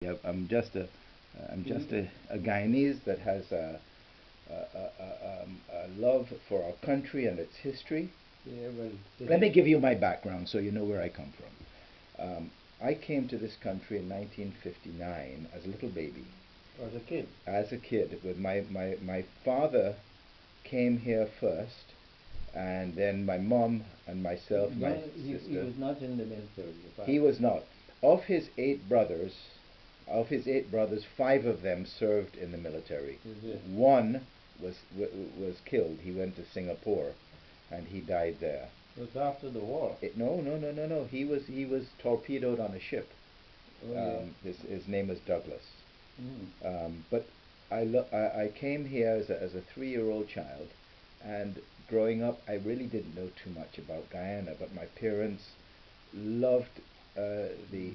Yeah, I'm just a Guyanese that has a love for our country and its history. Yeah, well, Let me give you my background so you know where I come from. I came to this country in 1959 as a little baby. as a kid. As a kid, with my father came here first, and then my mom and myself, No, my he sister. was not in the military. He was not. Of his eight brothers, five of them served in the military. One was killed. He went to Singapore, and he died there. It was after the war. No. He was torpedoed on a ship. Oh, yeah. His name was Douglas. But I came here as a 3-year-old child, and growing up, I really didn't know too much about Guyana. But my parents loved the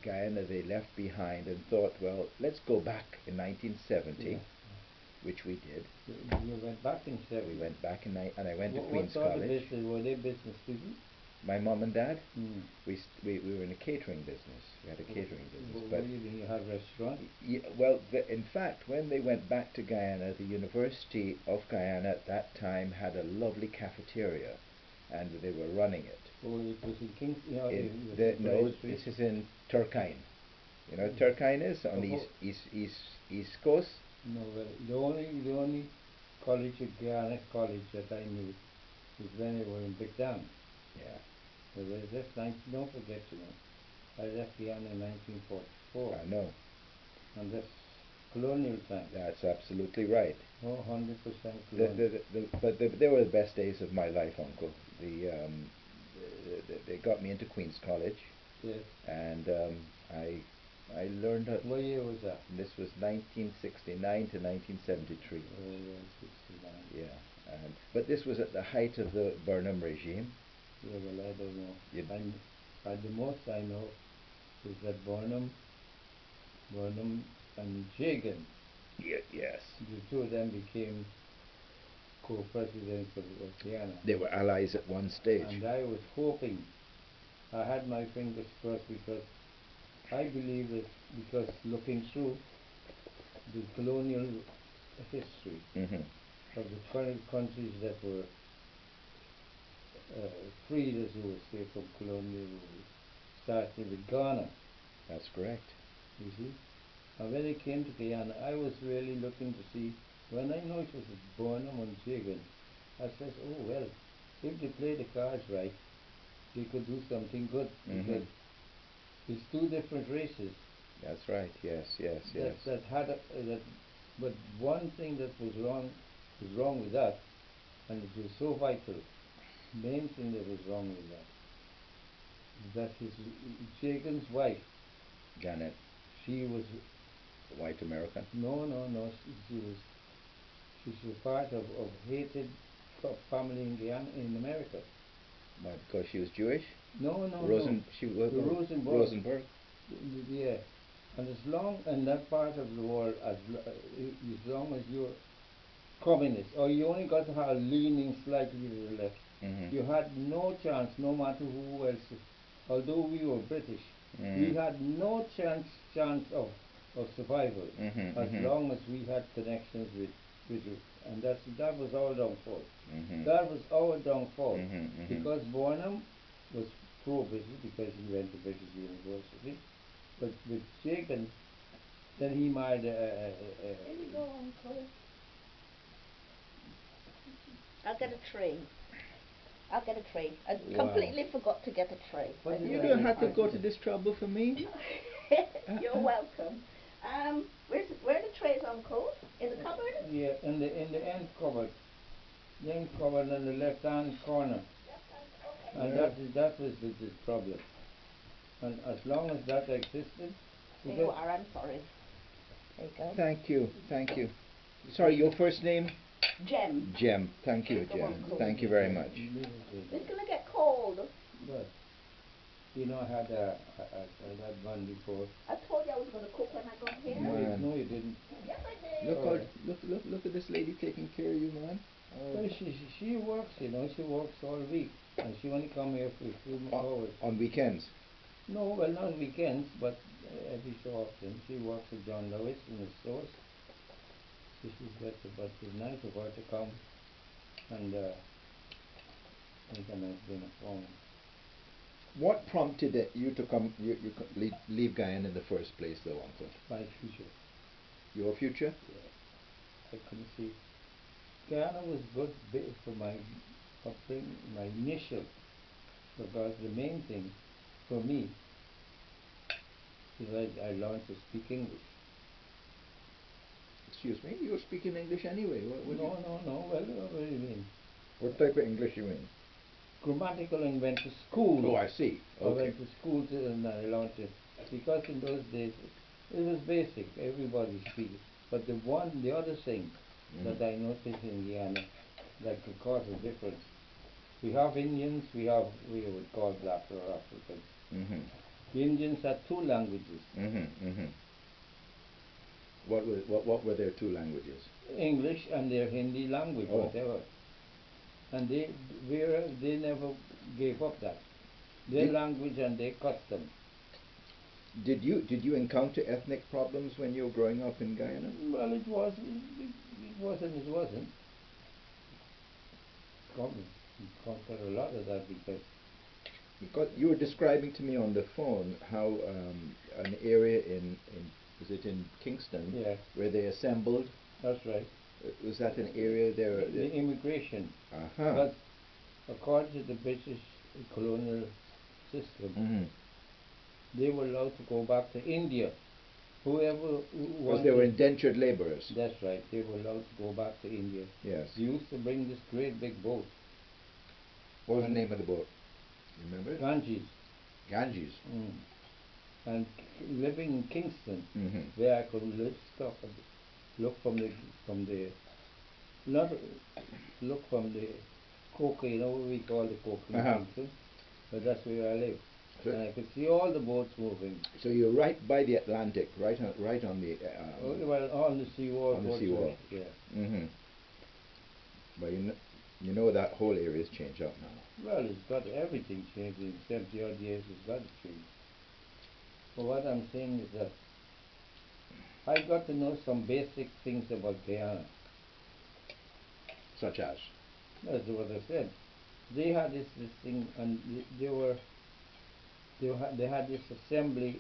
Guyana they left behind, and thought, well, let's go back in 1970, Yeah. which we did. You went back in 70. We went back and I went to What Queen's sort of College. business? Were they business people? My mom and dad, Mm. we were in a catering business. We had a catering business. What But were you had a restaurant? well, in fact, when they went back to Guyana, the University of Guyana at that time had a lovely cafeteria, and they were running it. Oh, it was in Kings. No, this is in Turkine. You know what Turkine is on the east coast. No, well, the only college, Guiana college that I knew was when they were in Big Dam. Yeah. So don't forget, I left Guyana in 1944. I know. And that's colonial time. That's absolutely right. Oh, 100% colonial. They were the best days of my life, Uncle. They got me into Queen's College. Yes. And I learned how. What year was that? This was 1969 to 1973. Oh, yeah, 69. Yeah. But this was at the height of the Burnham regime. Yeah, well, I don't know. The most I know is that Burnham and Jagan, Yes. the two of them became co-presidents of Guyana. They were allies at one stage. And I was hoping, I had my fingers crossed, because I believe that, because looking through the colonial history of the 20 countries that were freed, as you would say, from colonial rule, starting with Ghana. That's correct. You see? And when it came to Guyana, I was really looking to see, when I noticed it was Burnham and Jagan, I said, oh well, if they play the cards right, they could do something good, because it's two different races. That's right. Yes. That had that, but one thing that was wrong with that, and it was so vital. Main thing that was wrong with that his Jagan's wife, Janet, she was white American. no, she was part of hated family in Guyana, in America. Why? Because she was Jewish. No. She was The Rosenberg. Rosenberg. Yeah, and as long in that part of the world, as long as you're communist, or you only got to have leaning slightly to the left, you had no chance, no matter who else. Although we were British, we had no chance of survival, as long as we had connections with you. And that was our downfall. That was our downfall, because Bonham was pro-British, because he went to British University. But with Jagan, then he married There you go, Uncle. I'll get a tray. I completely forgot to get a tray. You don't have to go to this trouble for me. You're welcome. Where are the trays, Uncle? In the cupboard? Yeah, in the end cupboard. The end cupboard in the left hand corner. And that was the problem. And as long as that existed. There you are, I'm sorry. There you go. Thank you. Sorry, your first name? Jem. Jem. Thank you, Jem. Thank you very much. It's gonna get cold. But I had one before. I told you I was gonna cook when I got here. No, you didn't. Yes, I did. Look at this lady taking care of you, man. Well, she works, she works all week, and she only come here for a few hours. On weekends? No, well, not weekends, but every so often. She works with John Lewis in the stores. So she's got to, but it's nice of her to come and make a nice dinner for me. What prompted you to come, leave Guyana in the first place, though, Uncle? My future. Your future? Yeah. I couldn't see. Guyana was good for my upbringing, my initial, because the main thing for me is I learned to speak English. Excuse me, you were speaking English anyway. No. Well, what do you mean? What type of English you mean? Grammatical, and went to school. Oh, I see. Okay. I went to school and I learned it. Because in those days it was basic, everybody speaks. But the other thing that I noticed in Guyana that could cause a difference, we have Indians, we would call black or African. The Indians had two languages. What were their two languages? English and their Hindi language, whatever. And they never gave up that. Their language and their custom. Did you encounter ethnic problems when you were growing up in Guyana? Well, it wasn't. Conquered a lot of that because you were describing to me on the phone how an area in was it in Kingston? Yes. Where they assembled. That's right. Was that an area there? The immigration. But according to the British colonial system, they were allowed to go back to India. Whoever because they were indentured laborers. That's right. They were allowed to go back to India. Yes. They used to bring this great big boat. What was the name of the boat? You remember it? Ganges. Ganges. And living in Kingston, where I could look from the coke, you know what we call the coke in Kingston, but that's where I live. So, and I could see all the boats moving. So you're right by the Atlantic, right on the. On the seawall. On the seawall. Yeah. But you know that whole area's changed out now. Well, it's got everything changed in 70 odd years. It's got to change. But what I'm saying is that I got to know some basic things about Guyana. Such as? That's what I said. They had this thing, and they had this assembly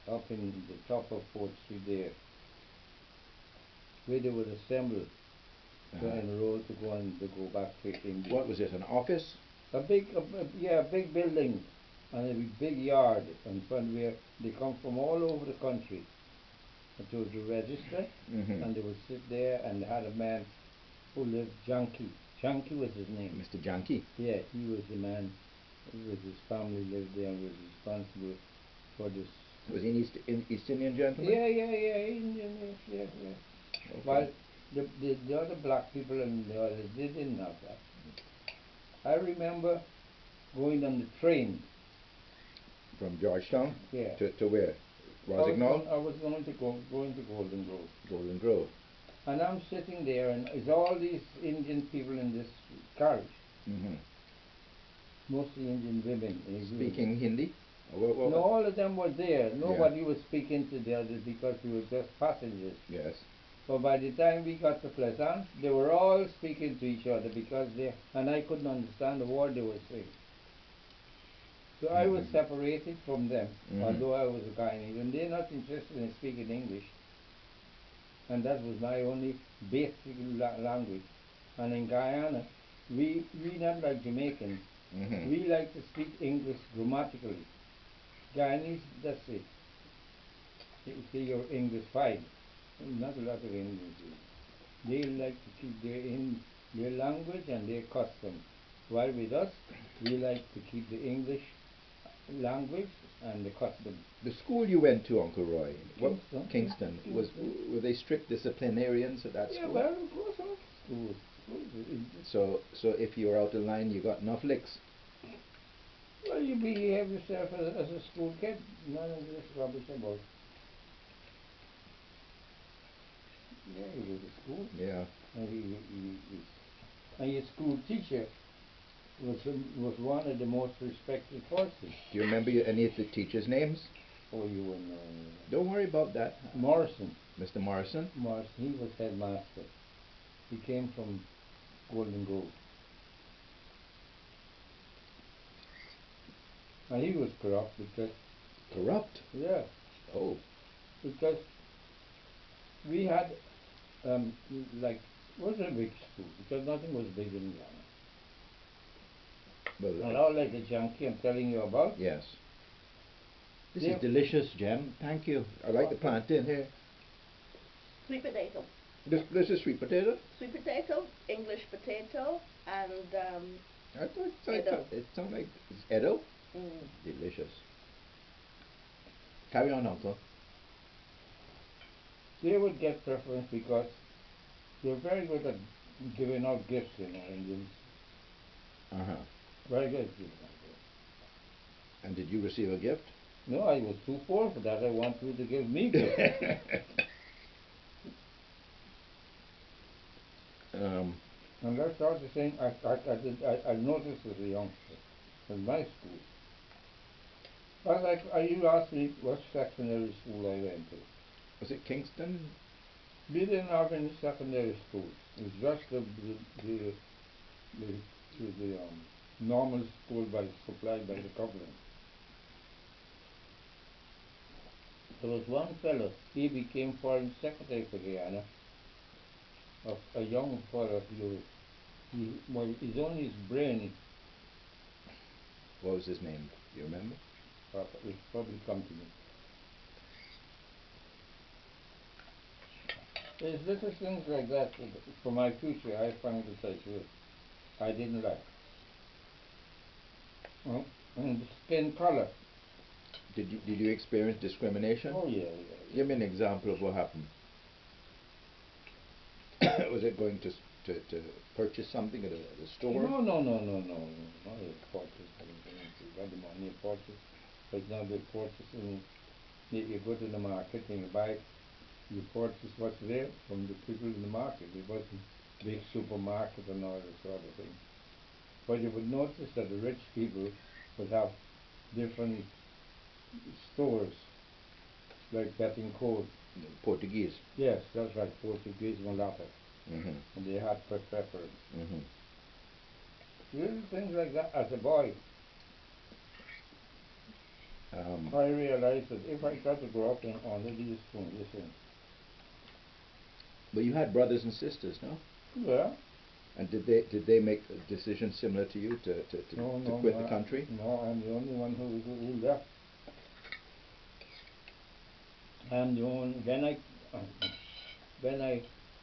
up in the top of Fort Street there, where they would assemble to enroll to go back to India. What was it? An office? A big building, and a big yard in front where they come from all over the country to register, and they would sit there, and they had a man who lived, Janki. Janki was his name. Mr. Janki? Yeah, he was the man with his family lived there and was responsible for this. Was he an East Indian gentleman? Yeah, Indian, yeah. Okay. While the other black people and the others, they didn't have that. I remember going on the train. From Georgetown? Yeah. To where? Rosignol? I was going to Golden Grove. Golden Grove. And I'm sitting there, and it's all these Indian people in this carriage. Mostly Indian women. Speaking Hindi? No, all of them were there. Nobody was speaking to the others because we were just passengers. Yes. But by the time we got to Pleasant, they were all speaking to each other and I couldn't understand the word they were saying. So I was separated from them, although I was a Guyanese, and they're not interested in speaking English. And that was my only basic language. And in Guyana, we not like Jamaicans. We like to speak English grammatically. Guyanese, that's it. You say your English fine. Not a lot of Indians. They like to keep their language and their custom. While with us, we like to keep the English language and the custom. The school you went to, Uncle Roy, Kingston. Were they strict disciplinarians at that school? Yeah, well, of course, all schools. So if you were out of line, you got enough licks. Well, you behave yourself as a school kid. None of this rubbish about. Yeah, you go to school. Yeah. And your school teacher was one of the most respected forces. Do you remember any of the teachers' names? Oh, you wouldn't know. Don't worry about that. Morrison. Mr. Morrison? Morrison, he was headmaster. He came from Golden Grove. And he was corrupt because... Corrupt? Yeah. Oh. Because we had, like, wasn't a big school, because nothing was big in Ghana. Well, And all like the junkie I'm telling you about. yes. This is delicious, Jem. Thank you. I like the plantain here. Sweet potato. This is sweet potato? Sweet potato, English potato, and I thought Edo. it sounded like it's Edo. Delicious. Carry on, Uncle. They would get preference because they're very good at giving out gifts, Indians. Very good at giving out gifts. And did you receive a gift? No, I was too poor for that. I want you to give me gifts. And that's sort of thing I noticed as a youngster in my school. You asked me what secondary school I went to. Was it Kingston? We didn't have any secondary school. It was just the normal school supplied by the government. There was one fellow, he became foreign secretary for Guyana, of a young fellow. He's only his brain. What was his name? Do you remember? It's probably come to me. There's little things like that for my future I found that I didn't like. And the skin color. Did you experience discrimination? Oh yeah. Give me an example of what happened. Was it going to purchase something at a store? No. Not a purchase. You got the money to purchase. But now they purchase and you go to the market and you buy. You purchase what's there from the people in the market. It wasn't big supermarket and all that sort of thing. But you would notice that the rich people would have different stores, like Bettencourt. Portuguese. Yes, that's right, Portuguese mulatto. And they had preference. Little things like that as a boy. I realized that if I tried to grow up in under these conditions. But you had brothers and sisters, no? Yeah. And did they make a decision similar to you to quit the country? No, I'm the only one who left. I'm the only when I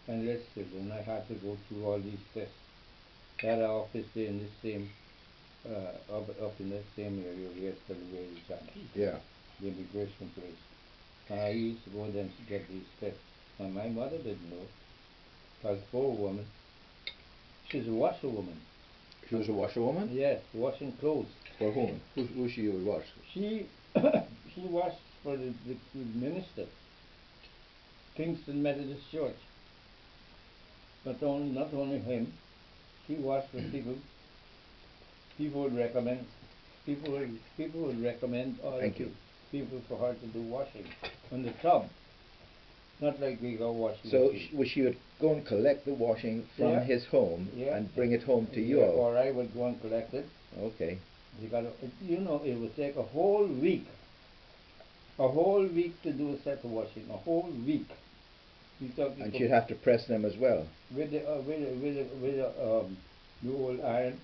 enlisted and I had to go through all these tests. I had an office there in the same up in the same area we had celebrated Jackie. Yeah. The immigration place. And I used to go there to get these tests. And my mother didn't know. I was a poor woman. She's a washerwoman. She was a washerwoman? Yes, washing clothes. For whom? Who she would wash? She washed for the minister, Kingston Methodist Church. Not only him. She washed for people. People would recommend Thank you. people for her to do washing on the tub. Not like we go washing. So she would go and collect the washing from his home and bring it home to you. Or I would go and collect it. Okay. It would take a whole week. A whole week to do a set of washing. A whole week. And she'd have to press them as well. With the old iron.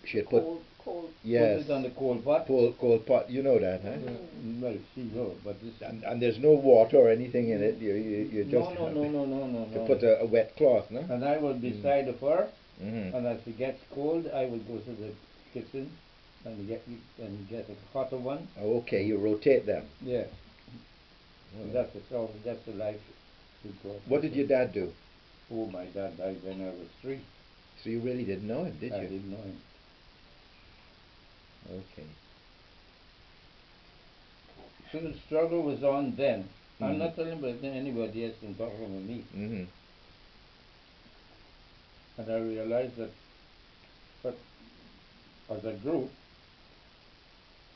She had put. Cold. Yes. Put it on the coal pot. Coal pot. You know that, huh? Well, she knows, but this. And there's no water or anything in it. You just No. to put a wet cloth, no? And I would be beside of her, and as it gets cold, I would go to the kitchen and get a hotter one. Okay, you rotate them. Yeah. That's the life. What did your dad do? Oh, my dad died when I was 3. So you really didn't know him, did you? I didn't know him. Okay. So the struggle was on then. I'm not telling about anybody else in talking with me. And I realized that, but as a group,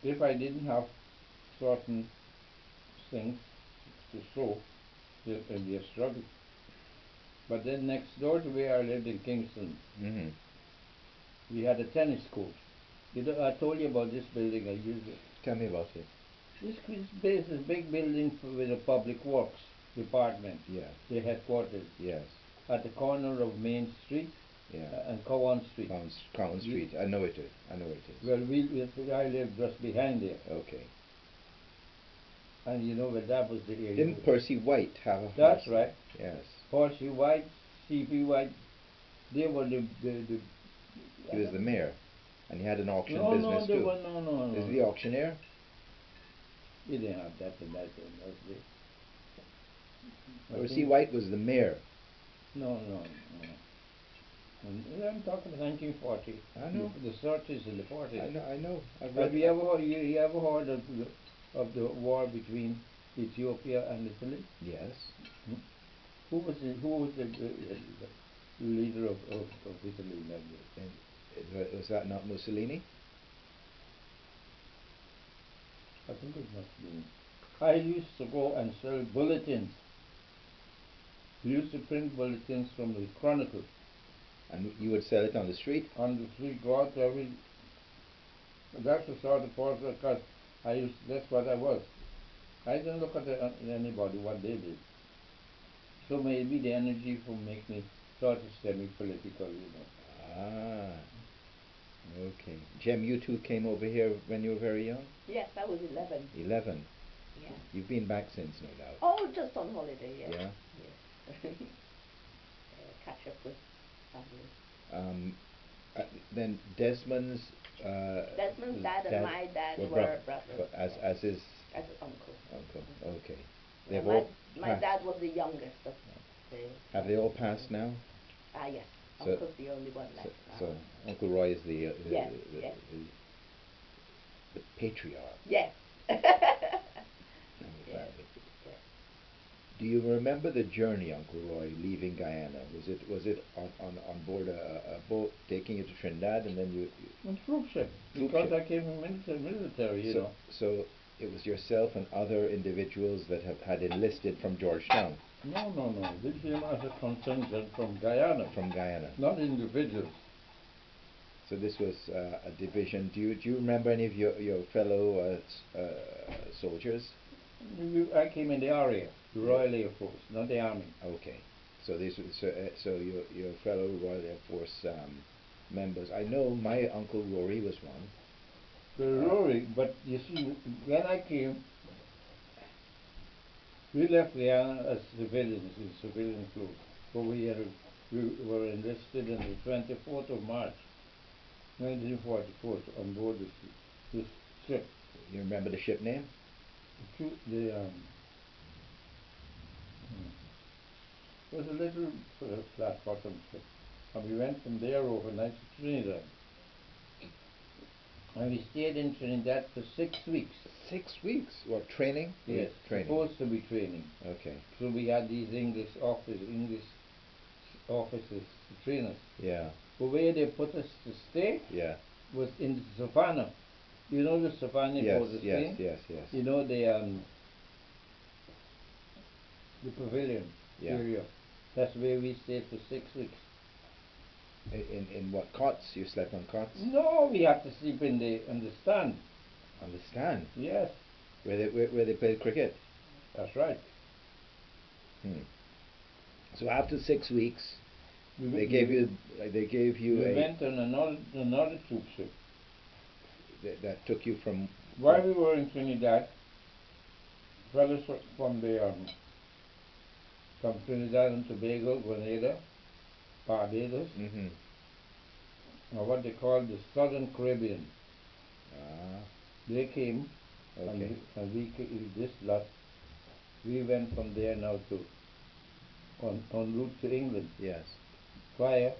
if I didn't have certain things to show, it'd be a struggle. But then next door to where I lived in Kingston, we had a tennis court. You know, I told you about this building I used it. Tell me about it. This is a big building with a public works department. Yeah. The headquarters. Yes. At the corner of Main Street. Yeah. And Cowan Street. Cowan Street. I know it is. I know it is. Well, I lived just behind there. Okay. And you know, but that was the area. Didn't Percy White have a house? That's right. Yes. Percy White, C.P. White, they were the He was the mayor, and he had an auction no, business too. No. Is he the auctioneer? He didn't have that in that. Percy White was the mayor. No. I'm talking 1940. I know. The 30s and the 40s. I know. Have you ever heard of the war between Ethiopia and Italy? Yes. Who was the leader of Italy in that day? Was that not Mussolini? I think it must be. I used to go and sell bulletins. We used to print bulletins from the Chronicle. And you would sell it on the street? On the street, go out every. That's the sort of person, because that's what I was. I didn't look at anybody, what they did. So maybe the energy will make me sort of semi-political, you know. Ah, okay. Jem, you two came over here when you were very young? Yes, I was 11. 11? Yeah. You've been back since, no doubt. Oh, just on holiday, yes. Yeah? Yes. Catch up with family. Then Desmond's dad and my dad were brothers. As his uncle. Uncle, okay. My dad was the youngest of the... Have they all passed now? Yes. So, Uncle's the only one left now. So Uncle Roy is the patriarch. Yes. Yes. Do you remember the journey, Uncle Roy, leaving Guyana? Was it on board a boat taking you to Trinidad, and then you on troop ship, because I came from military, you know. So it was yourself and other individuals that had enlisted from Georgetown? No. They came as a contingent from Guyana. From Guyana. Not individuals. So this was a division. Do you remember any of your fellow soldiers? I came in the area, the Royal Air Force, not the Army. Okay. So your fellow Royal Air Force members. I know my Uncle Rory was one. Rory, but you see, when I came, we left Guyana as civilians, in civilian clothes. But we were enlisted on the 24th of March, 1944, on board this ship. You remember the ship name? It was a little flat bottom ship. And we went from there overnight to Trinidad. And we stayed in Trinidad for 6 weeks. 6 weeks? What, training? Yes, training. Supposed to be training. Okay. So we had these English officers to train us. Yeah. But where they put us to stay was in the savannah. You know the savannah? Yes. You know the pavilion area. That's where we stayed for 6 weeks. In what, cots? You slept on cots? No, we had to sleep in the stand. On the stand? Yes. Where they played cricket? That's right. So after 6 weeks, they gave you we went on another troop ship. That took you from... While we were in Trinidad, fellows from Trinidad and Tobago, Grenada, Barbados, or what they call the Southern Caribbean. They came, and this lot, we went from there now to, en route to England. Yes. Via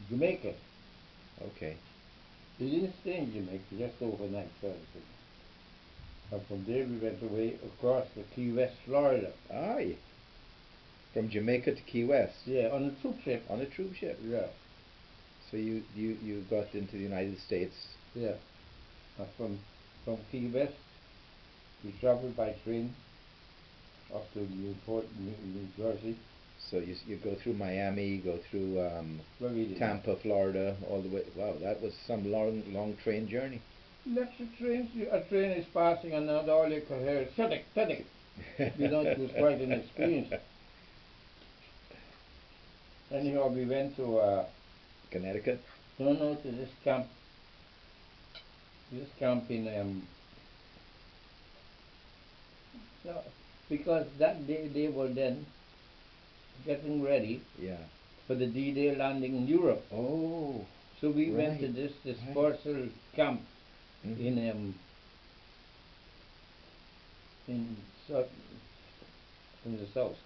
Jamaica. Okay. We didn't stay in Jamaica, just overnight sort of thing. And from there we went away across to Key West, Florida. Aye. From Jamaica to Key West? Yeah, on a troop ship. On a troop ship? Yeah. So you got into the United States. Yeah. From Key West, we traveled by train up to Newport, New Jersey. So you go through Miami, go through Tampa, Florida, all the way. Wow, that was some long train journey. Next to trains, a train is passing and now all you could hear is "Teddick, Teddick." It was quite an experience. Anyhow, we went to Connecticut? no, to this camp. This camp in no, because that day they were then getting ready for the D-Day landing in Europe. Oh. So we went to this dispersal camp in south, in the south,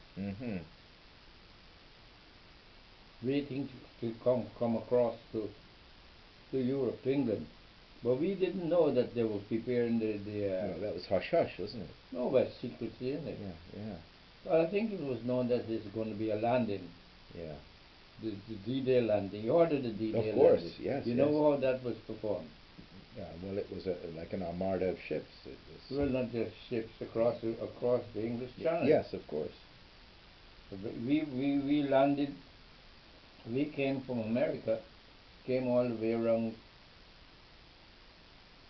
waiting to come across to Europe, to England. But we didn't know that they were preparing the no, that was hush hush, wasn't it? No, but secrecy, isn't it? Yeah. Well, I think it was known that there's going to be a landing. Yeah. The D-Day landing. You ordered the D-Day landing. Of course, yes. You know how that was performed? Yeah, well, it was like an armada of ships. Well, not just ships across the English Channel. Yes, of course. We landed. We came from America, came all the way around,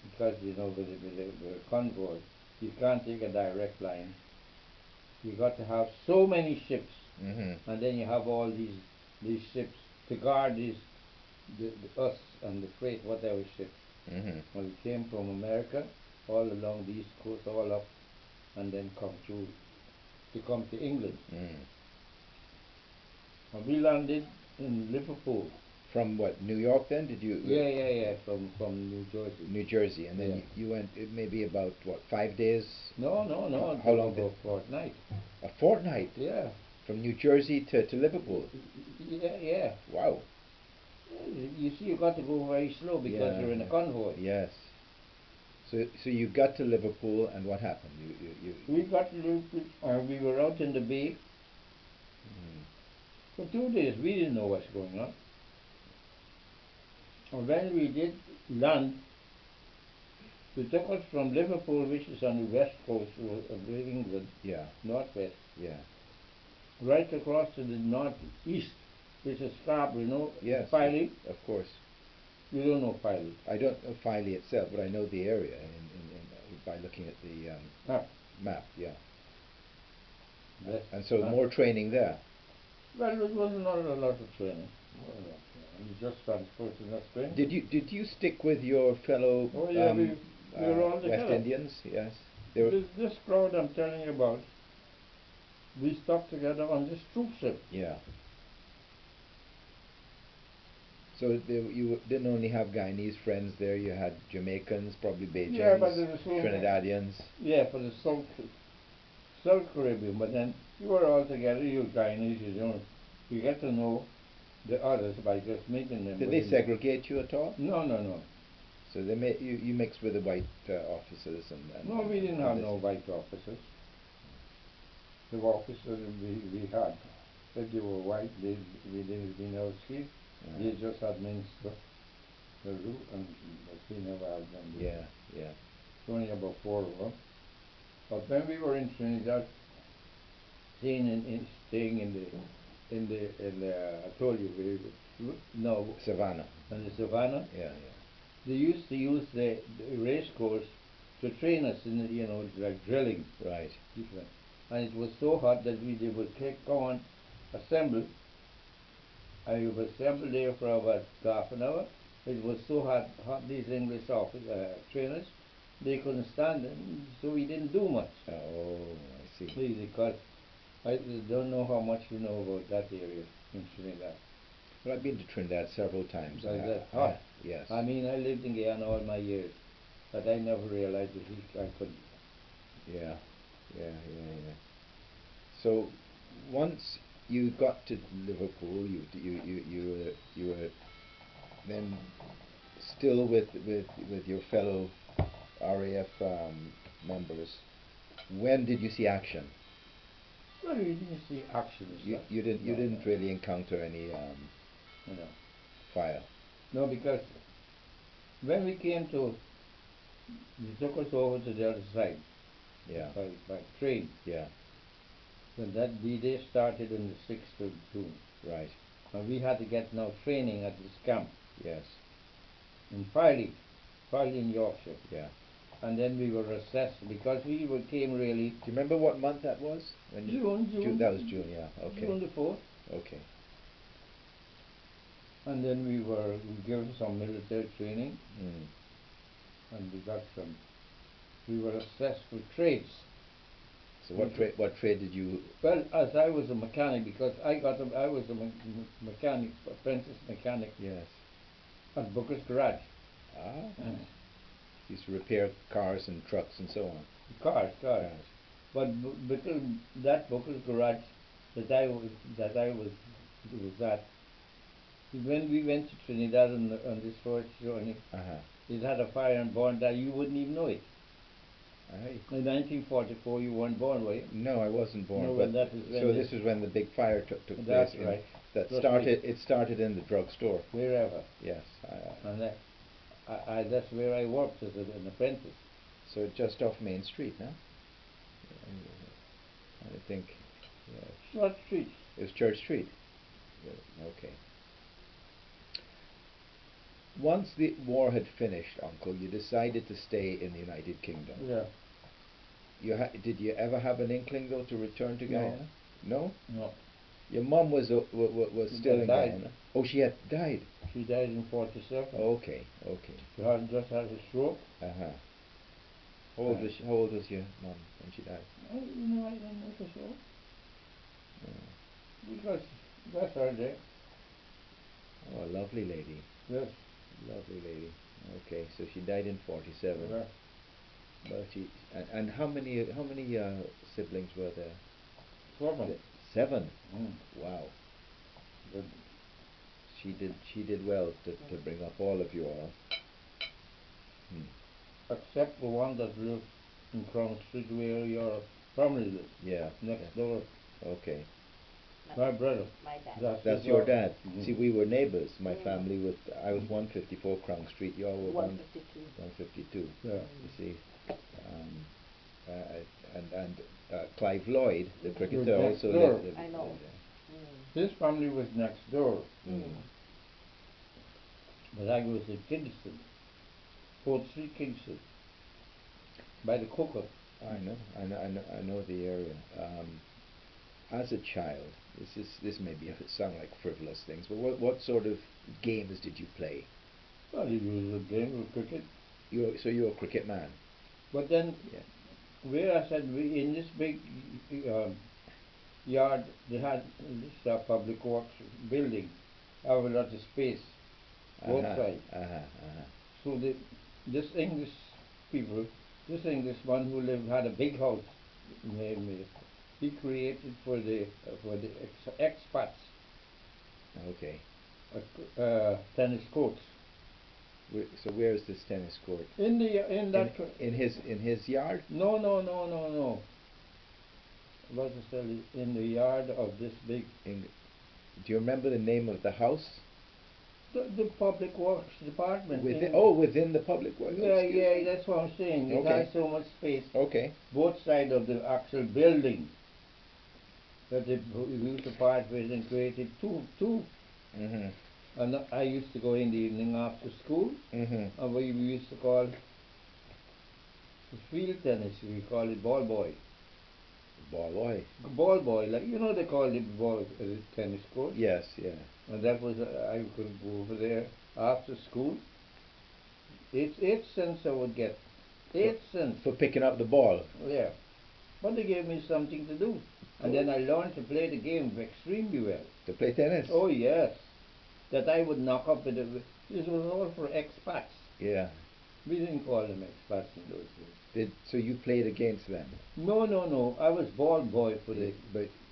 because with the convoy, you can't take a direct line. You got to have so many ships, and then you have all these ships to guard us and the freight, whatever ships. Well, we came from America, all along the East Coast, all up, and then come to England. And we landed in Liverpool. From what, New York then? Did you? Yeah. From New Jersey. New Jersey, and then you went maybe about what, 5 days? No. How long? About a fortnight. A fortnight? Yeah. From New Jersey to Liverpool. Yeah. Wow. You see, you got to go very slow because you're in a convoy. Yes. So you got to Liverpool, and what happened? We got to Liverpool. We were out in the bay. For 2 days, we didn't know what's going on. And when we did land, they took us from Liverpool, which is on the west coast of England, northwest, right across to the northeast, which is Scarborough, you know? Yes. Filey? Of course. You don't know Filey? I don't know Filey itself, but I know the area by looking at the map. Yeah. And so more training there. Well, it wasn't a lot of training. You just transported enough training. Did you stick with your fellow we were all together. West Indians? Yes. This crowd I'm telling you about, we stuck together on this troop ship. Yeah. So you didn't only have Guyanese friends there, you had Jamaicans, probably Bajans, Trinidadians. Yeah, for the South Caribbean, but then you were all together, you Guyanese, you get to know the others by just meeting them. Did they segregate you at all? No. So you mixed with the white officers and no, we didn't have no white officers. The officers we had, if they were white, we didn't know see. They just had Minster, the root, and we never had them. Yeah. Only about 4 of them. But when we were in Trinidad, staying in the I told you, Savannah. And the Savannah. Yeah. They used to use the race course to train us in like drilling. Right. And it was so hot that they would go on, assemble. I would assemble there for about half an hour. It was so hot these English trainers, they couldn't stand it, so we didn't do much. Oh, I see. Because I don't know how much you know about that area in Trinidad. Well, I've been to Trinidad several times. That's hot. Yes. I mean, I lived in Guyana all my years, but I never realized that I couldn't. Yeah. So once you got to Liverpool, you were then still with your fellow RAF members. When did you see action? Well, you didn't see action. You didn't really encounter any fire. No, because when we came to, they took us over to the other side. Yeah. By train. Yeah. And that D-Day started on the 6th of June. Right. And we had to get now training at this camp. Yes. In Filey in Yorkshire. Yeah. And then we were assessed because came really. Do you remember what month that was? June. That was June, yeah. Okay. June the 4th. Okay. And then we given some military training. And we were assessed for trades. So what trade did you? Well, as I was a mechanic, because I was a mechanic, apprentice mechanic. Yes. At Booker's Garage. Used to repair cars and trucks and so on. Cars. But because that Booker's Garage that I was at, when we went to Trinidad on this first journey, it had a fire and burned that you wouldn't even know it. Aye. In 1944, you weren't born, were you? No, I wasn't born. No, but this was when the big fire took place. That's right. It started in the drugstore. Wherever. Yes. And that's where I worked as an apprentice. So just off Main Street, huh? I think. Yeah. What street? It was Church Street. Yeah, okay. Once the war had finished, Uncle, you decided to stay in the United Kingdom. Yeah. Did you ever have an inkling, though, to return to Guyana? No? No. Your mum was still in Guyana. Oh, she had died. She died in 47. Okay. She had just had a stroke. How old was your mum when she died? I don't know for sure. Because that's her day. Oh, a lovely lady. Yes. Lovely lady. Okay, so she died in 47. Yeah. But and how many siblings were there? 7. 7. Wow. But She did well to bring up all of you all. Except the one that lives in Crown Street where your family lives. Yeah. Next door. Okay. My brother. My dad. That's your dad. See, we were neighbours. My family I was 154 Crown Street. You all were 152. 152. Yeah. You see, and Clive Lloyd, the cricketer, also lived. I know. His family was next door. But I was in Kingston, 4th Street, Kingston, by the cooker. I know the area. As a child, this may sound like frivolous things, but what sort of games did you play? Well, it was a game of cricket. So you're a cricket man. But then, where I said in this big yard, they had this public works building, have a lot of space, both sides. So this English one who had a big house, he created for the expats. Okay. Tennis courts. So where is this tennis court? In his yard? No. What to tell you? In the yard of this big. Do you remember the name of the house? The public works department. Within the public works. Yeah. That's what I'm saying. It has so much space. Okay. Both sides of the actual building that they used to part with and created two. And I used to go in the evening after school, and we used to call the field tennis. We call it ball boy. Ball boy. Ball boy, like they call it ball tennis court. Yes, yeah. And that was I could go over there after school. 8 cents I would get. 8 cents for picking up the ball. Yeah, but they gave me something to do, and then I learned to play the game extremely well. To play tennis? Oh yes. That I would knock up with this was all for expats. Yeah. We didn't call them expats in those days. So you played against them? No. I was ball boy for the.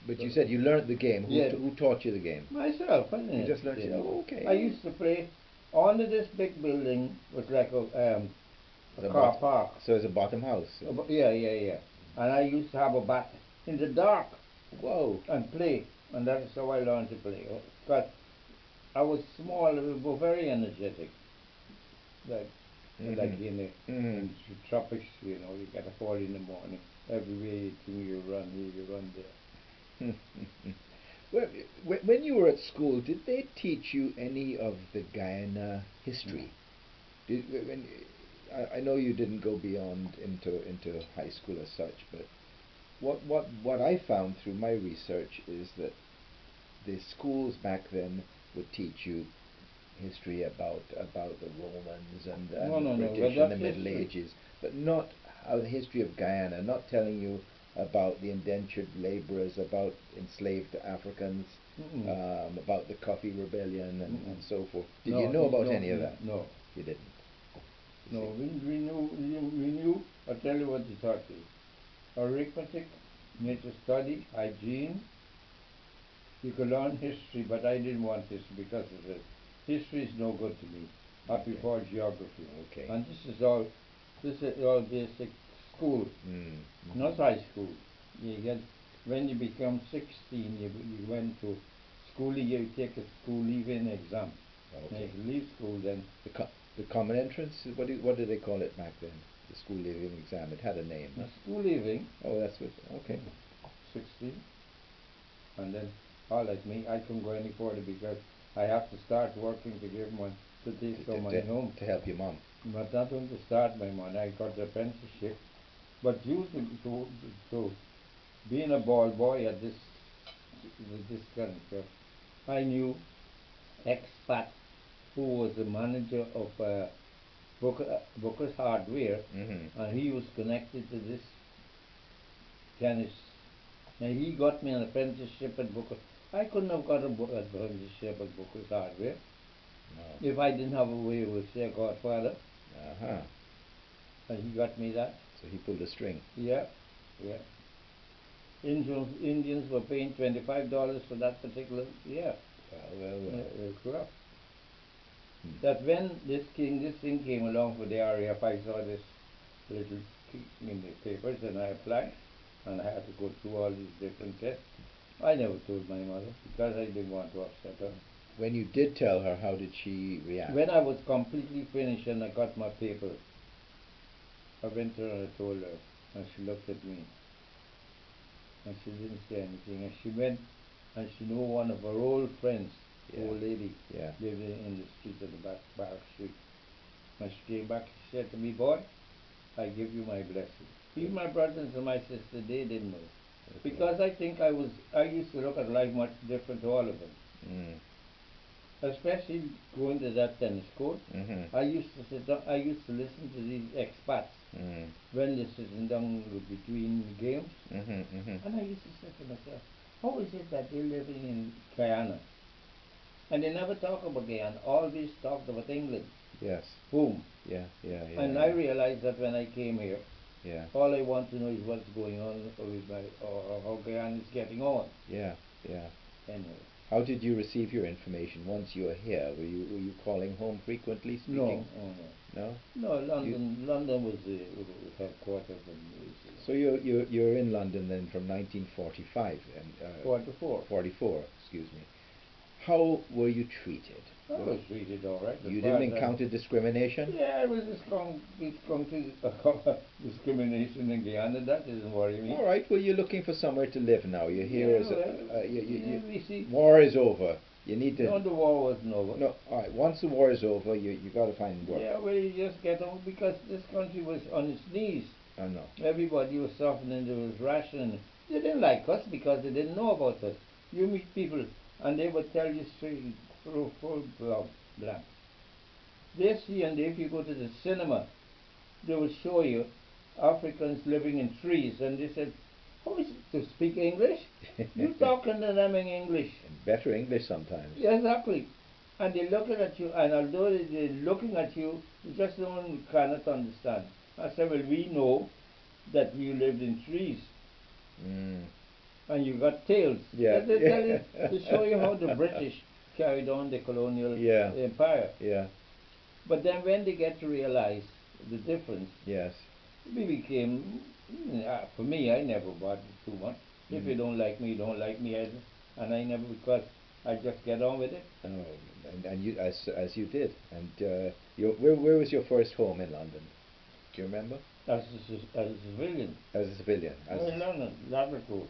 But you said you learned the game. Who taught you the game? Myself. You just learned it. Oh, okay. I used to play under this big building. Was like a car park. So it's a bottom house. Yeah. And I used to have a bat in the dark. Whoa. And play, and that's how I learned to play. But I was small, but very energetic. Like, like in the tropics, you know, you get up early in the morning. Everywhere you think you run here, you run there. Well, when you were at school, did they teach you any of the Guyana history? Did, when, I know you didn't go beyond into high school as such, but what I found through my research is that the schools back then would teach you history about the Romans and No, the no, no. Well, British and the that's Middle history. Ages, but not how the history of Guyana, not telling you about the indentured laborers, about enslaved Africans, Mm-mm. about the Coffee Rebellion Mm-mm. and so forth. Did you No, know about no, any of that? no, You didn't. You no. see. We knew. I'll tell you what they taught you. Arithmetic, you need to study, hygiene. You could learn history, but I didn't want history because I said, history is no good to me. I Okay. prefer geography. Okay. And this is all basic school, not Mm-hmm. high school. You get when you become 16, you went to school. You take a school leaving exam. And Okay. if you leave school, then The common entrance. What did they call it back then? The school leaving exam. It had a name, huh? the school leaving. Oh, that's what. Okay. 16, and then, all like me, I couldn't go any further because I have to start working to give money to take some money home. To help your mom. But not only to start my money, I got the apprenticeship. But due to being a ball boy at this country, I knew expat who was the manager of Booker's Hardware, Mm-hmm. and he was connected to this tennis. And he got me an apprenticeship at Booker. I couldn't have got an apprenticeship at Booker's Hardware No. if I didn't have a way with their godfather. Uh-huh. And he got me that. So he pulled the string. Yeah, yeah. Indians were paying $25 for that particular, yeah. Well. Crap. Hmm. That when this thing came along for the RAF, I saw this little thing in the papers and I applied, and I had to go through all these different tests. I never told my mother because I didn't want to upset her. When you did tell her, how did she react? When I was completely finished and I got my paper, I went to her and I told her, and she looked at me, and she didn't say anything. And she went, and she knew one of her old friends, Yeah. old lady, Yeah. lived in the street at the back, Barrack Street. And she came back, she said to me, boy, I give you my blessing. Even my brothers and my sister, they didn't know. Okay. Because I think I used to look at life much different to all of them. Mm. Especially going to that tennis court. Mm-hmm. I used to sit down, I used to listen to these expats when they're sitting down between games. Mm-hmm. And I used to say to myself, how is it that they're living in Guyana? And they never talk about Guyana, always talked about England. Yes. Boom. Yeah. And I realized that when I came here, Yeah. all I want to know is what's going on with or how Guyana is getting on. Yeah. Anyway. How did you receive your information once you were here? Were you calling home frequently, speaking? No, oh no. No. No, London was the headquarters of news. So you're in London then from 1945 and 44. 44, excuse me. How were you treated? I was treated all right. You didn't encounter discrimination? Yeah, it was discrimination in Guyana. That doesn't worry me. All right. Well, you're looking for somewhere to live now. You're here Yeah, as a. well, we see. War is over. You need to. No, the war wasn't over. No. All right. Once the war is over, you got to find work. Yeah, well, you just get on because this country was on its knees. I know. Everybody was suffering. There was rationing. They didn't like us because they didn't know about us. You meet people and they would tell you straight through full blank. They see, and if you go to the cinema, they will show you Africans living in trees, and they said, how is it to speak English? You talking to them in English. Better English sometimes. Yeah, exactly. And they're looking at you, and although they're looking at you, you just cannot understand. I said, well, we know that you lived in trees. And you got tails. Yeah. They tell you to show you how the British carried on the colonial empire. Yeah. But then when they get to realize the difference, yes, we became, for me, I never bothered too much. If you don't like me, you don't like me. And I never, because I just get on with it. Oh, and you as you did, and where was your first home in London? Do you remember? As a civilian. As a civilian. No, in London, Labrador.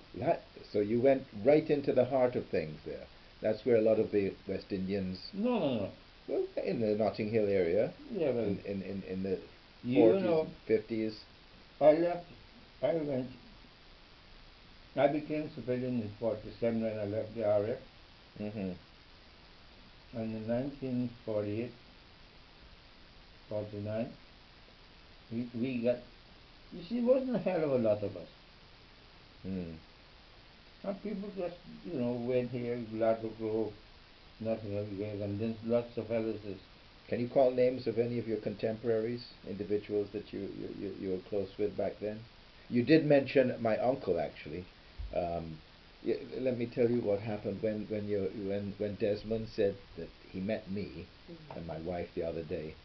So you went right into the heart of things there. That's where a lot of the West Indians. No, no, no. Well, in the Notting Hill area. Yeah, well, in the you 40s know, and 50s. I left. I went. I became civilian in 47 when I left the RAF. Mm-hmm. And in 1948, 49, we got. You see, it wasn't a hell of a lot of us. Mm. And people just, went here, Gladwell Grove, nothing else, and then lots of fellas. Can you call names of any of your contemporaries, individuals that you were close with back then? You did mention my uncle, actually. Let me tell you what happened when Desmond said that he met me and my wife the other day.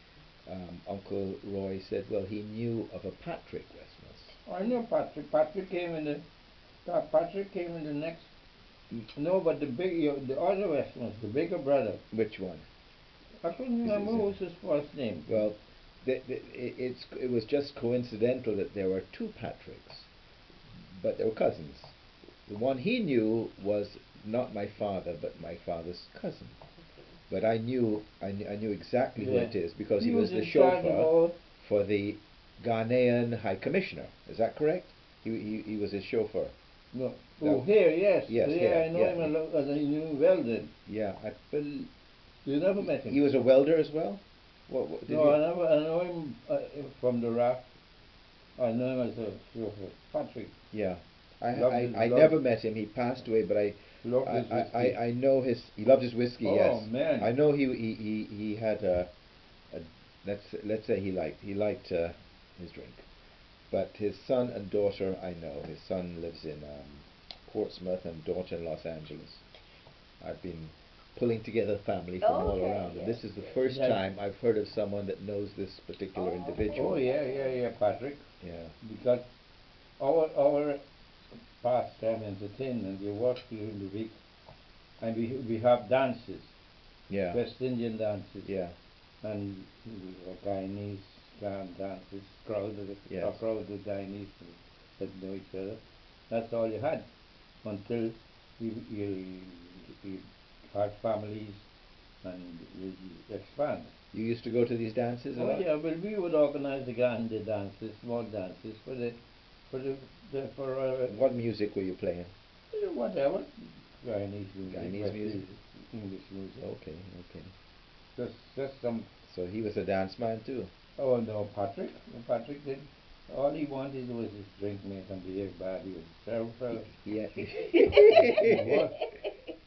Uncle Roy said, well, he knew of a Patrick Westmus. I know Patrick. Patrick came in the next. No, but the other Westmus, the bigger brother. Which one? I couldn't remember what was his first name. Well, it was just coincidental that there were two Patricks, but they were cousins. The one he knew was not my father, but my father's cousin. But I knew exactly who it is because he was the chauffeur for the Ghanaian High Commissioner. Is that correct? He was his chauffeur. No. Here, yes. Yes, yeah, here, I know him as I knew Weldon. Yeah, You never met him? He was a welder as well? No, I know him from the RAF. I know him as a chauffeur. Patrick. Yeah. I never met him. He passed away, but I know he loved his whiskey. Oh, yes, man. I know he had let's say he liked his drink, but his son and daughter I know. His son lives in Portsmouth and daughter in Los Angeles. I've been pulling together family from all around, and this is the first time I've heard of someone that knows this particular individual. Oh yeah, Patrick. Yeah. Because our pastime entertainment, we work during the week, and we have dances. Yeah. West Indian dances. Yeah. And we have Guyanese dances, crowded Guyanese that know each other. That's all you had until you had families and you expand. You used to go to these dances a lot? Yeah, well, we would organize the dances, small dances for what music were you playing? Whatever, Guyanese music, English music. Okay. Just some. So he was a dance man too. Oh no, Patrick did. All he wanted was his drink, mate, and behave bad. He was a terrible fellow.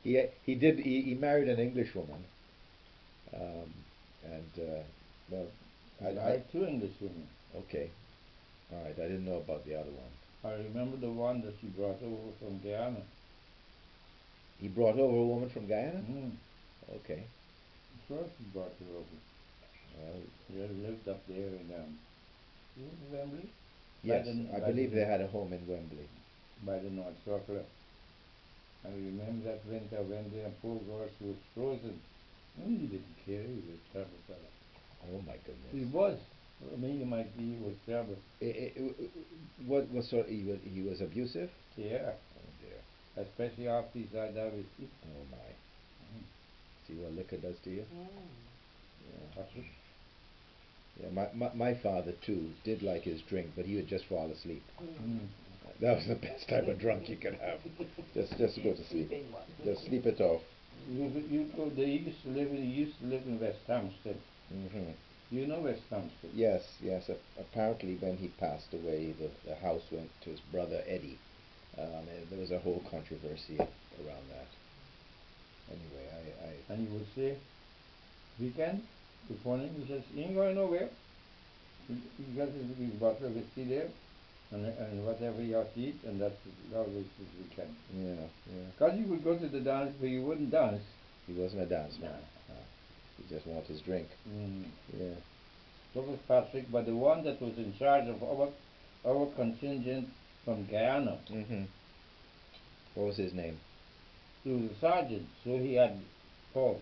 He did. He married an English woman, and well, I married two English women. Okay, all right. I didn't know about the other one. I remember the one that he brought over from Guyana. He brought over a woman from Guyana? Okay. Sure, he brought her over. Well, they lived up there in Wembley. Yes, I believe they had a home in Wembley. By the North Circular. I remember that winter when the poor girl was frozen. He didn't care. He was a terrible fellow. Oh my goodness. He was. I mean, he was terrible. What sort? He was abusive. Yeah. Oh dear. Especially after he died of his teeth. Oh my. See what liquor does to you. Yeah. Yeah. My father too did like his drink, but he would just fall asleep. That was the best type of drunk you could have. Just go to sleep. Just sleep it off. They used to live in West Hampstead. You know West Hampstead? Yes. Apparently, when he passed away, the house went to his brother Eddie. And there was a whole controversy around that. Anyway, And he would say, weekend, this morning, he says, he ain't going nowhere. He got his bottle of whiskey there, and whatever he has to eat, and that's always his weekend. Yeah. Because he would go to the dance, but he wouldn't dance. He wasn't a dance man. No. He just wanted his drink. Yeah. So was Patrick, but the one that was in charge of our contingent from Guyana. What was his name? was a sergeant, so he had Paul.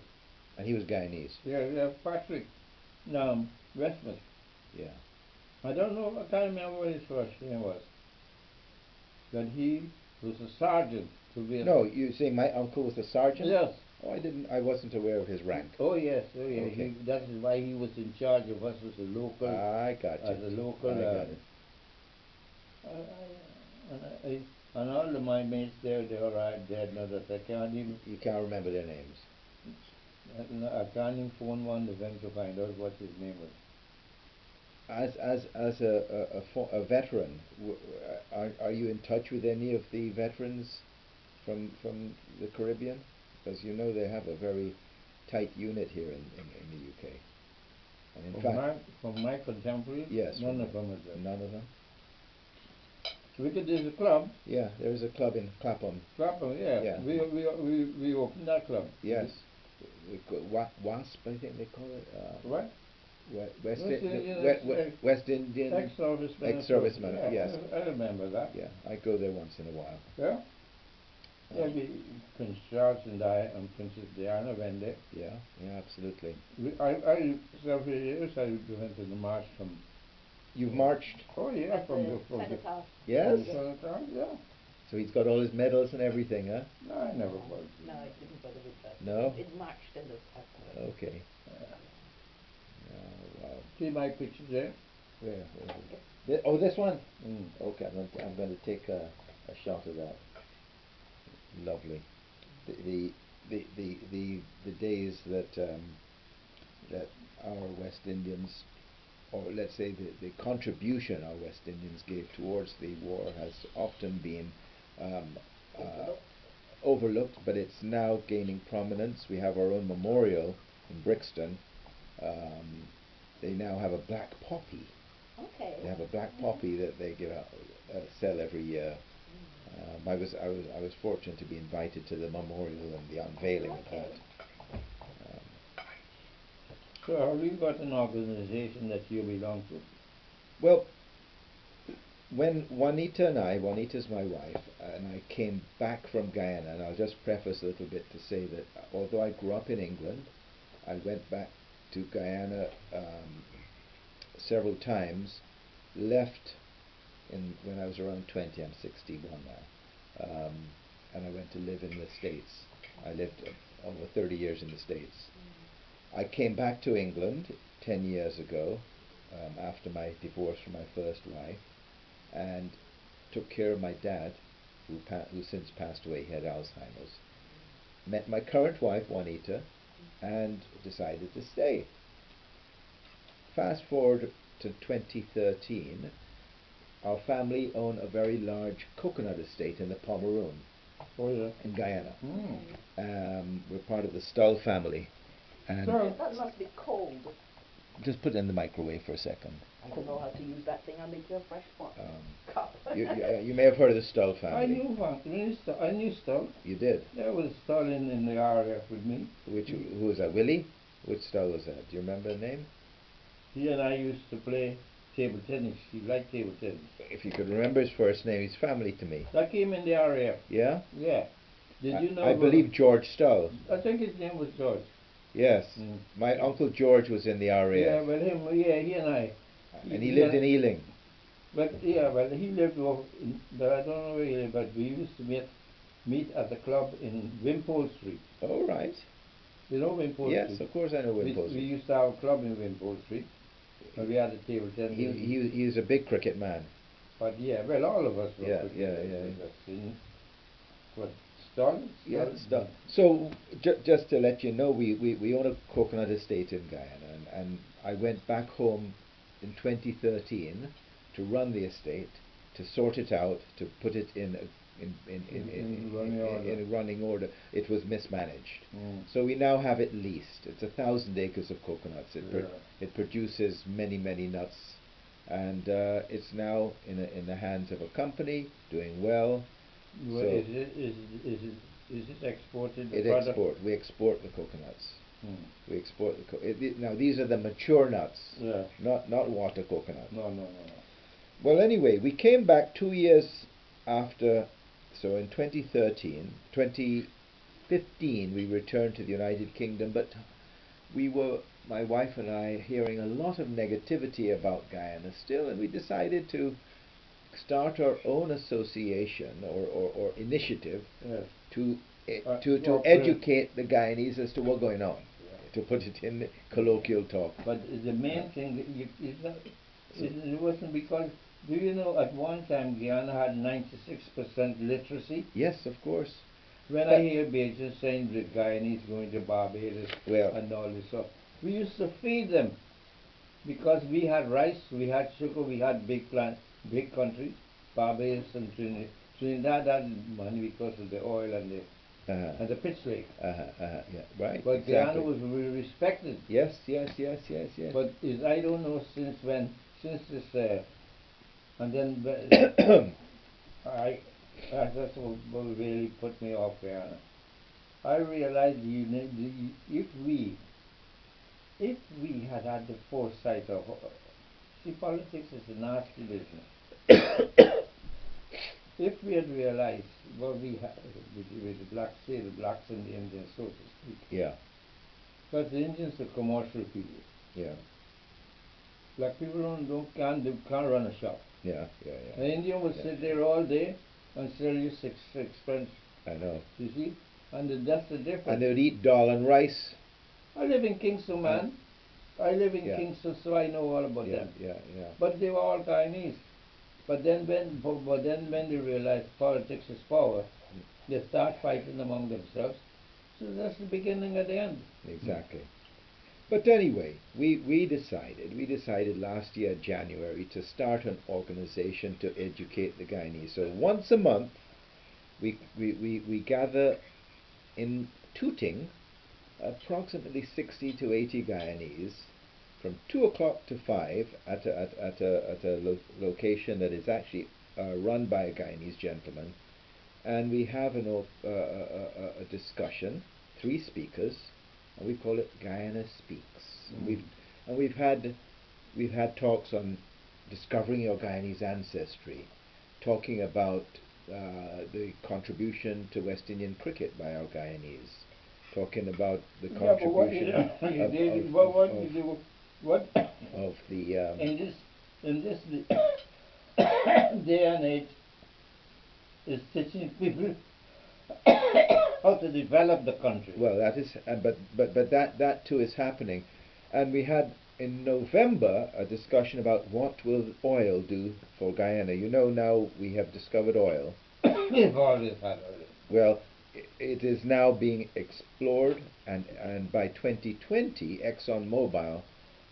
And he was Guyanese. Yeah, Patrick. No, Westman. Yeah. I don't know, I can't remember what his first name was. But he was a sergeant to be a... No, you're saying my uncle was a sergeant? Yes. Oh, I wasn't aware of his rank. Oh yes, oh yeah. Okay. That is why he was in charge of us as a local. I got you. As a local. I got it. And all of my mates there, they are right dead now that I can't even... You can't remember their names? I can't even phone one of them to find out what his name was. As a veteran, are you in touch with any of the veterans from the Caribbean? Because you know they have a very tight unit here in the UK. And in fact, from my contemporaries, yes, none of them are there. None of them. There's a club. Yeah, there is a club in Clapham. Clapham, yeah. Yeah. We opened that club. Yes. WASP, I think they call it. What? West Indian ex-servicemen. Yeah, yes. I remember that. Yeah, I go there once in a while. Yeah. Prince Charles and Princess Diana went there. Yeah, absolutely. Several years I went to the march from... You've marched? Oh yeah, from the Yes? Yeah. So he's got all his medals and everything, huh? No, I never was. No, I didn't bother with that. No? It marched in the... Okay. Yeah. Wow. See my picture there? Where is it? Oh, this one? Okay, I'm going to take a shot of that. Lovely. The days that that our West Indians, or let's say the contribution our West Indians gave towards the war, has often been overlooked, but it's now gaining prominence. We have our own memorial in Brixton. They now have a black poppy. Okay. They have a black poppy that they give out, sell every year. I was fortunate to be invited to the memorial and the unveiling of that. So have you got an organization that you belong to? Well, when Juanita's my wife, and I came back from Guyana, and I'll just preface a little bit to say that although I grew up in England, I went back to Guyana several times, left when I was around 20, I'm 61 now, and I went to live in the States. I lived over 30 years in the States. I came back to England 10 years ago, after my divorce from my first wife, and took care of my dad, who since passed away. He had Alzheimer's. Met my current wife, Juanita, and decided to stay. Fast forward to 2013, our family owned a very large coconut estate in the Pomeroon, in Guyana. We're part of the Stull family. And that must be cold. just put it in the microwave for a second. I don't know how to use that thing. I'll make you a fresh one. Cup. You may have heard of the Stull family. I knew Stull. You did? There was Stull in the area with me. Who was that? Willie? Which Stull was that? Do you remember the name? He and I used to play table tennis. He liked table tennis. If you could remember his first name, he's family to me. That came in the area. Yeah? Yeah. Did you know? I believe George Stull. I think his name was George. Yes. My Uncle George was in the RAF. Yeah, well, he and I. And he lived in Ealing. But yeah, well, he lived over, but I don't know where he lived, but we used to meet at the club in Wimpole Street. Oh, right. You know Wimpole Street? Yes, of course I know Wimpole Street. We used to have a club in Wimpole Street, where we had a table tennis. He was a big cricket man. But yeah, well, all of us were But Stull? Yeah, Stull. So, just to let you know, we own a coconut estate in Guyana, and I went back home in 2013 to run the estate, to sort it out, to put it in running order. It was mismanaged. So we now have it leased. It's 1,000 acres of coconuts. It produces many nuts, and it's now in the hands of a company doing well. So is it exported? We export the coconuts. We export now these are the mature nuts, not water coconut. No. Well, anyway, we came back 2 years after, so in 2013, 2015 we returned to the United Kingdom, but we were, my wife and I, hearing a lot of negativity about Guyana still, and we decided to start our own association or initiative to educate the Guyanese as to what's going on, to put it in colloquial talk. But the main thing is that it wasn't because, do you know, at one time Guyana had 96% literacy? Yes, of course. When I hear Beijing saying the Guyanese going to Barbados and all this stuff, we used to feed them because we had rice, we had sugar, we had big countries, Barbados and Trinidad had money because of the oil and the pitch lake. Yeah, right. But exactly. Guyana was really respected. Yes. But I don't know since when, since this, and then that's what really put me off Guyana. I realized if we had had the foresight of, see, politics is a nasty business. If we had realized what we had with the blacks and the Indians, so to speak. Yeah. Because the Indians are commercial people. Yeah. Black people can't run a shop. Yeah. An Indian will sit there all day and sell you six pence. I know. You see? And that's the difference. And they would eat dal and rice. I live in Kingston, man. I live in Kingston, so I know all about them. Yeah. But they were all Guyanese. But then when they realize politics is power, they start fighting among themselves. So that's the beginning of the end. Exactly. But anyway, we decided last year, January, to start an organization to educate the Guyanese. So once a month, we gather in Tooting, approximately 60 to 80 Guyanese, from 2 o'clock to 5 at a location that is actually run by a Guyanese gentleman, and we have a discussion, 3 speakers, and we call it Guyana Speaks. And we've had talks on discovering your Guyanese ancestry, talking about the contribution to West Indian cricket by our Guyanese, talking about the contribution of the in this day and age is teaching people how to develop the country. Well, that is, but that too is happening, and we had in November a discussion about what will oil do for Guyana. You know, now we have discovered oil. We've always had oil. Well, it is now being explored, and by 2020, ExxonMobil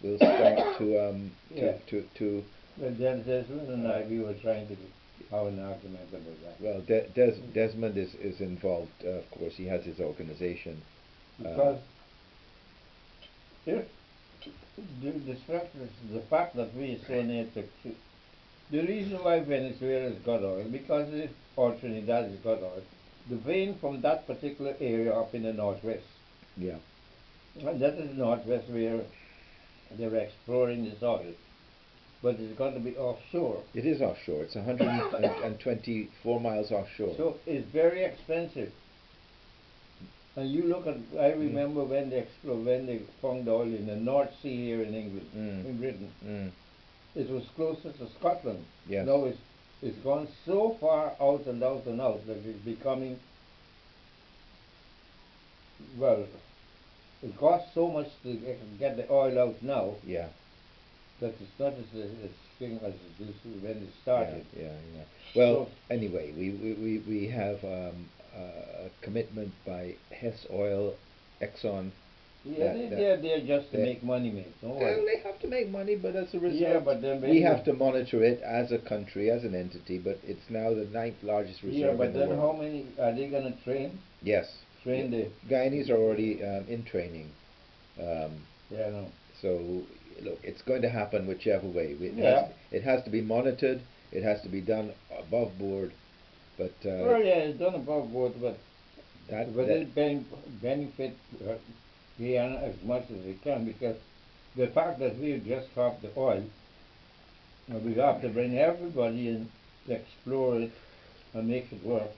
will start to. Well, Desmond and I, we were trying to have an argument about that. Well, Desmond is involved. Of course, he has his organization. Because if the fact that we are so near to the reason why Venezuela has got oil, because or Trinidad has got oil, the vein from that particular area up in the northwest. Yeah. And that is the northwest where they're exploring this oil. But it's got to be offshore. It is offshore. It's 124 miles offshore. So it's very expensive. And you look at, I remember when they found oil in the North Sea here in England, in Britain. It was closer to Scotland. Yes. Now it's gone so far out and out and out that it's becoming, well, it costs so much to get the oil out now. Yeah. That it's not as thing as it used to when it started. Yeah. Well, so, anyway, we have a commitment by Hess Oil, Exxon. Yeah, they're there just to make money, mate. Well, they have to make money, but as a result, yeah, but then we have to monitor it as a country, as an entity. But it's now the 9th largest reserve. Yeah, but in the then world. how many are they going to train? Yes. Train the Guyanese are already in training. Yeah, no. So look, it's going to happen whichever way. It has to be monitored. It has to be done above board. But well, yeah, it's done above board, but it benefit Guyana as much as it can, because the fact that we just have the oil, we have to bring everybody in to explore it and make it work.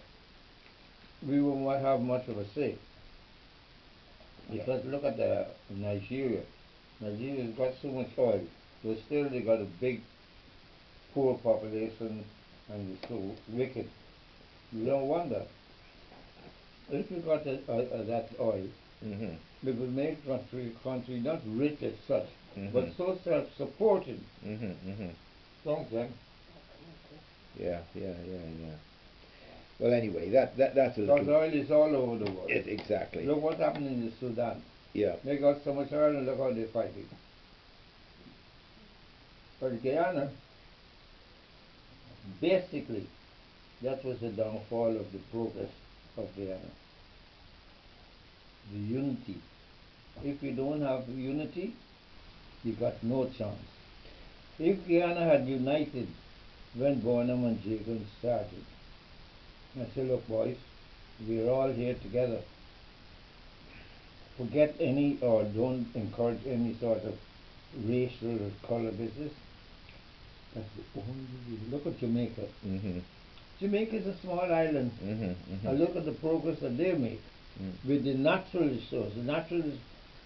we won't have much of a say. Because look at Nigeria. Nigeria's got so much oil, but still they got a big poor population and it's so wicked. You don't wonder. If you got that oil, it would make country not rich as such, but so self-supporting. Don't you? Yeah. Well, anyway, that's a little. Because oil is all over the world. Exactly. Look what's happening in Sudan. Yeah. They got so much oil and look how they're fighting. But Guyana, basically, that was the downfall of the progress of Guyana. The unity. If you don't have unity, you got no chance. If Guyana had united when Bonham and Jacob started, I said, look boys, we're all here together. Forget any or don't encourage any sort of racial or color business. That's the only reason. Look at Jamaica. Jamaica is a small island. And look at the progress that they make with the natural resources.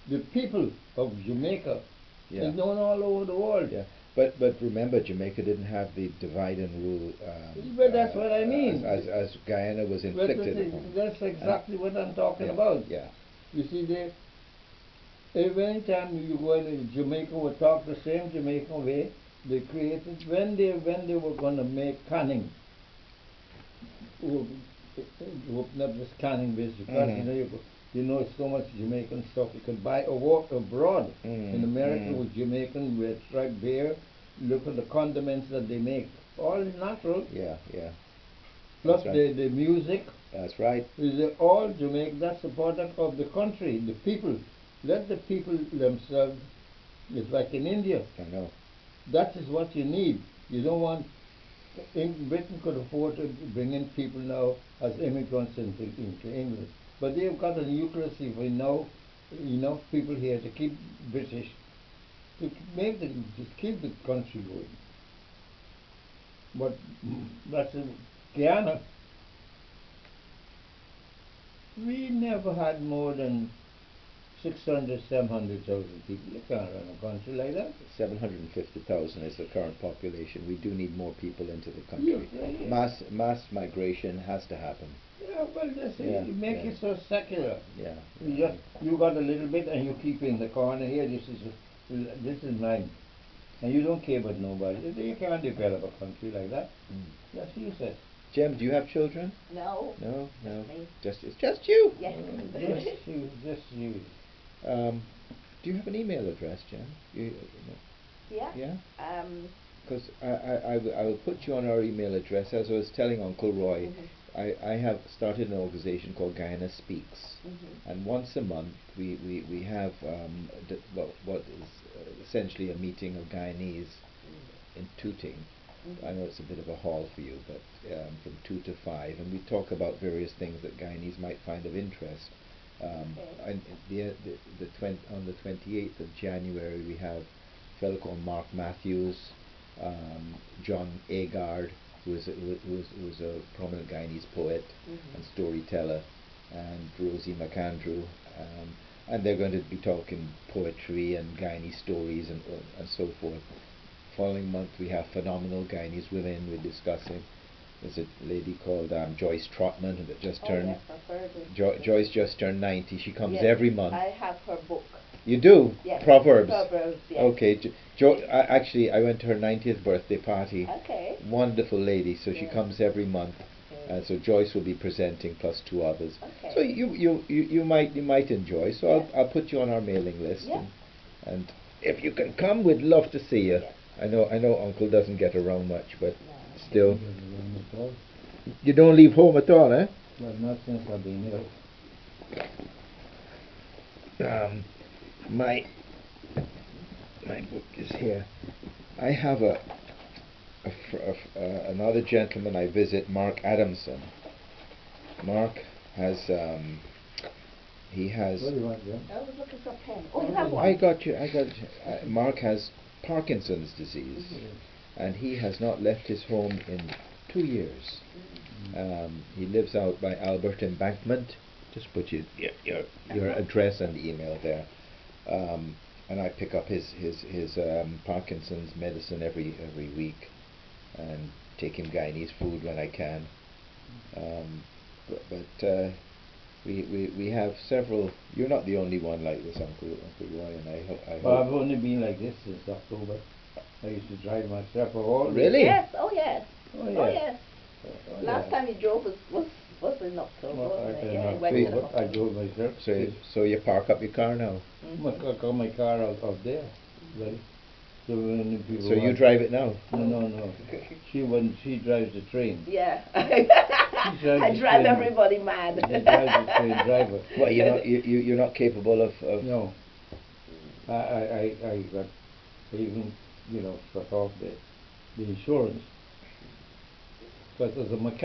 The people of Jamaica is known all over the world. Yeah. But remember, Jamaica didn't have the divide and rule. But that's what I mean. As Guyana was inflicted upon. That's exactly what I'm talking about. Yeah. You see, every time you go in Jamaica, will talk the same Jamaican way. They created when they were going to make canning. Open up this canning business because you know so much Jamaican stuff. You can buy or walk abroad. In America with Jamaican, with striped beer. Look at the condiments that they make. All natural. Yeah. Plus the music. That's right. Is all Jamaican. That's the product of the country, the people. Let the people themselves. It's like in India. I know. That is what you need. You don't want. Britain could afford to bring in people now as immigrants into England, but they've got a nucleus of enough people here to keep British, to keep the country going. But that's Guyana. We never had more than 600, 700,000 people. You can't run a country like that. 750,000 is the current population. We do need more people into the country. Yeah. Mass migration has to happen. Yeah, well, you make it so secular. Yeah. You got a little bit and you keep in the corner here. This is mine, and you don't care about nobody. You can't develop a country like that. That's useless. Jem, do you have children? No. No. Just It's just you. Yes. Just you. Do you have an email address, Jem? Yeah. Yeah. Because I will put you on our email address. As I was telling Uncle Roy, I have started an organization called Guyana Speaks, and once a month we have what is essentially a meeting of Guyanese in Tooting. I know it's a bit of a haul for you, but from 2 to 5, and we talk about various things that Guyanese might find of interest. And on the 28th of January we have a fellow called Mark Matthews, John Agard, who was a prominent Guyanese poet and storyteller, and Rosie McAndrew, and they're going to be talking poetry and Guyanese stories and so forth. Following month we have phenomenal Guyanese women we're discussing. There's a lady called Joyce Trotman that just turned. Yes, I've heard of Joyce just turned 90. She comes every month. I have her book. You do? Yes. Proverbs. Yes. Okay. Actually, I went to her 90th birthday party. Okay. Wonderful lady. So she comes every month. So Joyce will be presenting plus 2 others. Okay. So you might enjoy. So I'll put you on our mailing list. Yeah. And if you can come, we'd love to see you. Yes. I know Uncle doesn't get around much, but still. No. You don't leave home at all, eh? Well, not since I've been here. My book is here. I have another gentleman I visit, Mark Adamson. Mark has he has. What do you want, Jim? I was looking for a pen. Oh, you have one. I got you. Mark has Parkinson's disease, and he has not left his home in 2 years. He lives out by Albert Embankment. Just put your address and email there. And I pick up his Parkinson's medicine every week, and take him Guyanese food when I can. But we have several. You're not the only one like this, Uncle Roy, and I Well, hope. I've only been like this since October. I used to drive myself all Really? Yes, oh yes. Oh, Oh yeah. yes. Oh, Last yeah. time you drove was in October, Well, wasn't it? in Yeah, you went to the October, I hospital. drove myself. So you park up your car now. I got my car out there, ready. So when people So you want- drive it now. No. She drives the train. Yeah. drives I the drive train. everybody mad. She drives the train driver. Well, you're not capable of. No. I got even, shut off the insurance. Because as a mechanic.